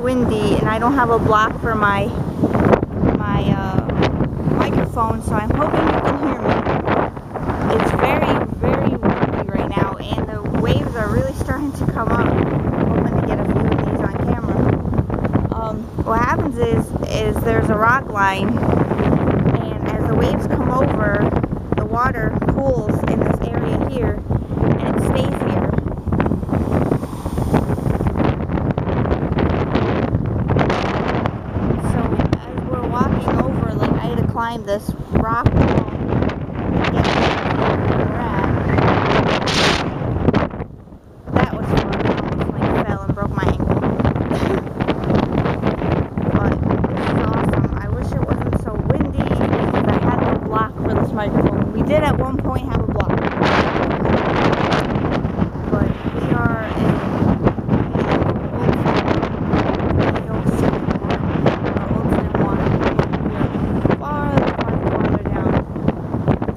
windy, and I don't have a block for my microphone, so I'm hoping you can hear me. It's very, very windy right now, and the waves are really starting to come up. I'm hoping to get a few of these on camera. What happens is there's a rock line, and as the waves come over, the water pools in this area here, and it stays here. So as we're walking over, like, I had to climb this rock wall to get to where we're at. That was fun. I almost like fell and broke my ankle. But this is awesome. I wish it wasn't so windy because I had no block for this microphone. We did at one point have a block. But we are in Viejo San Juan. We are farther down.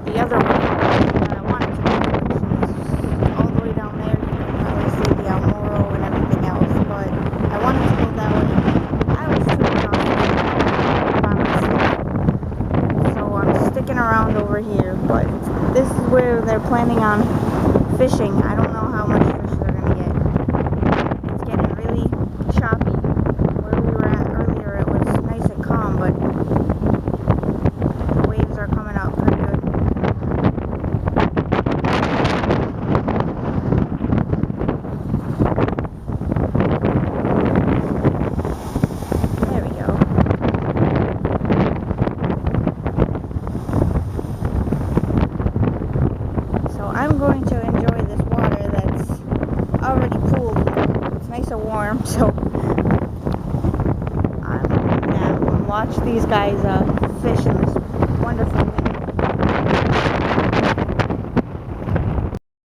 The other one that I wanted to go, which is all the way down there. You can probably see the Almoro and everything else, but I wanted to go that way. I was too confident by myself, so I'm sticking around over here. But this is where they're planning on fishing. I don't know how much fish they're gonna get. It's getting really choppy. Where we were at earlier, it was nice and calm, but the waves are coming up pretty good. There we go. So I'm going to enjoy this water that's already cooled. It's nice and warm, so I'm gonna watch these guys fish in this wonderful